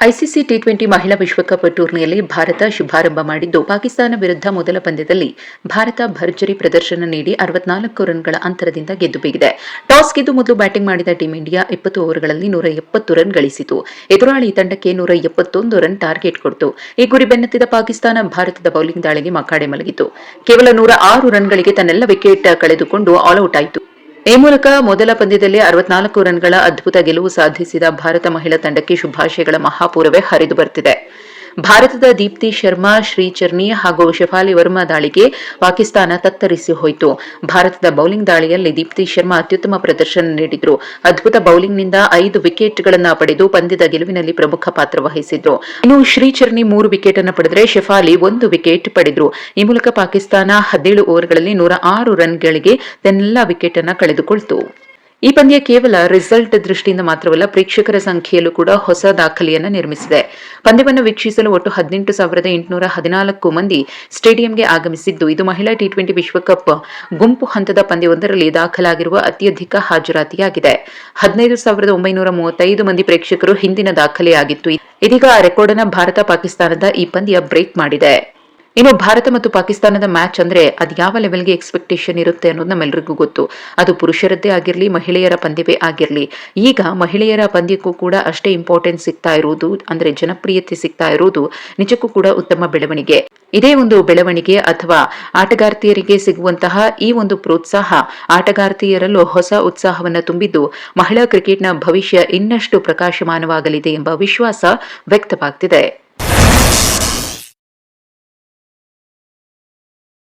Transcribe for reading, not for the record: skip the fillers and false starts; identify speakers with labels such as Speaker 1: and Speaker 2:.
Speaker 1: ICC T20 ಮಹಿಳಾ ವಿಶ್ವಕಪ್ ಟೂರ್ನಿಯಲ್ಲಿ ಭಾರತ ಶುಭಾರಂಭ ಮಾಡಿದ್ದು, ಪಾಕಿಸ್ತಾನ ವಿರುದ್ಧ ಮೊದಲ ಪಂದ್ಯದಲ್ಲಿ ಭಾರತ ಭರ್ಜರಿ ಪ್ರದರ್ಶನ ನೀಡಿ 64 ರನ್ಗಳ ಅಂತರದಿಂದ ಗೆದ್ದು ಬೀಗಿದೆ. ಟಾಸ್ ಗೆದ್ದು ಮೊದಲು ಬ್ಯಾಟಿಂಗ್ ಮಾಡಿದ ಟೀಂ ಇಂಡಿಯಾ 20 ಓವರ್ಗಳಲ್ಲಿ 170 ರನ್ ಗಳಿಸಿತು. ಎದುರಾಳಿ ತಂಡಕ್ಕೆ 171 ರನ್ ಟಾರ್ಗೆಟ್ ಕೊಟ್ಟಿತು. ಈ ಗುರಿ ಬೆನ್ನತ್ತಿದ ಪಾಕಿಸ್ತಾನ ಭಾರತದ ಬೌಲಿಂಗ್ ದಾಳಿಗೆ ಮಕಾಡೆ ಮಲಗಿತು. ಕೇವಲ 106 ರನ್ಗಳಿಗೆ ತನ್ನೆಲ್ಲ ವಿಕೆಟ್ ಕಳೆದುಕೊಂಡು ಆಲ್ಔಟ್ ಆಯಿತು. ಈ ಮೂಲಕ ಮೊದಲ ಪಂದ್ಯದಲ್ಲಿ 64 ರನ್ಗಳ ಅದ್ಭುತ ಗೆಲುವು ಸಾಧಿಸಿದ ಭಾರತ ಮಹಿಳಾ ತಂಡಕ್ಕೆ ಶುಭಾಶಯಗಳ ಮಹಾಪೂರವೇ ಹರಿದು ಬರ್ತಿದೆ. ಭಾರತದ ದೀಪ್ತಿ ಶರ್ಮಾ, ಶ್ರೀಚರ್ನಿ ಹಾಗೂ ಶೆಫಾಲಿ ವರ್ಮಾ ದಾಳಿಗೆ ಪಾಕಿಸ್ತಾನ ತತ್ತರಿಸಿ ಹೋಯಿತು. ಭಾರತದ ಬೌಲಿಂಗ್ ದಾಳಿಯಲ್ಲಿ ದೀಪ್ತಿ ಶರ್ಮಾ ಅತ್ಯುತ್ತಮ ಪ್ರದರ್ಶನ ನೀಡಿದ್ರು. ಅದ್ಭುತ ಬೌಲಿಂಗ್ನಿಂದ 5 ವಿಕೆಟ್ಗಳನ್ನು ಪಡೆದು ಪಂದ್ಯದ ಗೆಲುವಿನಲ್ಲಿ ಪ್ರಮುಖ ಪಾತ್ರ ವಹಿಸಿದ್ರು. ಇನ್ನು ಶ್ರೀಚರ್ನಿ 3 ವಿಕೆಟ್ ಅನ್ನು ಪಡೆದರೆ ಶೆಫಾಲಿ 1 ವಿಕೆಟ್ ಪಡೆದ್ರು. ಈ ಮೂಲಕ ಪಾಕಿಸ್ತಾನ 17 ಓವರ್ಗಳಲ್ಲಿ 106 ರನ್ಗಳಿಗೆ ತನ್ನೆಲ್ಲ ವಿಕೆಟ್ ಅನ್ನು ಕಳೆದುಕೊಳ್ತು. ಈ ಪಂದ್ಯ ಕೇವಲ ರಿಸಲ್ಟ್ ದೃಷ್ಟಿಯಿಂದ ಮಾತ್ರವಲ್ಲ, ಪ್ರೇಕ್ಷಕರ ಸಂಖ್ಯೆಯಲ್ಲೂ ಕೂಡ ಹೊಸ ದಾಖಲೆಯನ್ನು ನಿರ್ಮಿಸಿದೆ. ಪಂದ್ಯವನ್ನು ವೀಕ್ಷಿಸಲು ಒಟ್ಟು 18,814 ಮಂದಿ ಸ್ಟೇಡಿಯಂಗೆ ಆಗಮಿಸಿದ್ದು, ಇದು ಮಹಿಳಾ ಟಿ20 ವಿಶ್ವಕಪ್ ಗುಂಪು ಹಂತದ ಪಂದ್ಯವೊಂದರಲ್ಲಿ ದಾಖಲಾಗಿರುವ ಅತ್ಯಧಿಕ ಹಾಜರಾತಿಯಾಗಿದೆ. 15,935 ಮಂದಿ ಪ್ರೇಕ್ಷಕರು ಹಿಂದಿನ ದಾಖಲೆಯಾಗಿತ್ತು. ಇದೀಗ ಆ ರೆಕಾರ್ಡ್ ಅನ್ನು ಭಾರತ ಪಾಕಿಸ್ತಾನದ ಈ ಪಂದ್ಯ ಬ್ರೇಕ್ ಮಾಡಿದೆ. ಇನ್ನು ಭಾರತ ಮತ್ತು ಪಾಕಿಸ್ತಾನದ ಮ್ಯಾಚ್ ಅಂದ್ರೆ ಅದು ಯಾವ ಲೆವೆಲ್ಗೆ ಎಕ್ಸ್ಪೆಕ್ಟೇಷನ್ ಇರುತ್ತೆ ಅನ್ನೋದು ನಮ್ಮೆಲ್ಲರಿಗೂ ಗೊತ್ತು. ಅದು ಪುರುಷರದ್ದೇ ಆಗಿರಲಿ, ಮಹಿಳೆಯರ ಪಂದ್ಯವೇ ಆಗಿರಲಿ. ಈಗ ಮಹಿಳೆಯರ ಪಂದ್ಯಕ್ಕೂ ಕೂಡ ಅಷ್ಟೇ ಇಂಪಾರ್ಟೆನ್ಸ್ ಸಿಗ್ತಾ ಇರುವುದು, ಅಂದ್ರೆ ಜನಪ್ರಿಯತೆ ಸಿಗ್ತಾ ಇರುವುದು ನಿಜಕ್ಕೂ ಕೂಡ ಉತ್ತಮ ಬೆಳವಣಿಗೆ. ಇದೇ ಒಂದು ಬೆಳವಣಿಗೆ ಅಥವಾ ಆಟಗಾರ್ತಿಯರಿಗೆ ಸಿಗುವಂತಹ ಈ ಒಂದು ಪ್ರೋತ್ಸಾಹ ಆಟಗಾರ್ತಿಯರಲ್ಲೂ ಹೊಸ ಉತ್ಸಾಹವನ್ನು ತುಂಬಿದ್ದು, ಮಹಿಳಾ ಕ್ರಿಕೆಟ್ನ ಭವಿಷ್ಯ ಇನ್ನಷ್ಟು ಪ್ರಕಾಶಮಾನವಾಗಲಿದೆ ಎಂಬ ವಿಶ್ವಾಸ ವ್ಯಕ್ತವಾಗ್ತಿದೆ.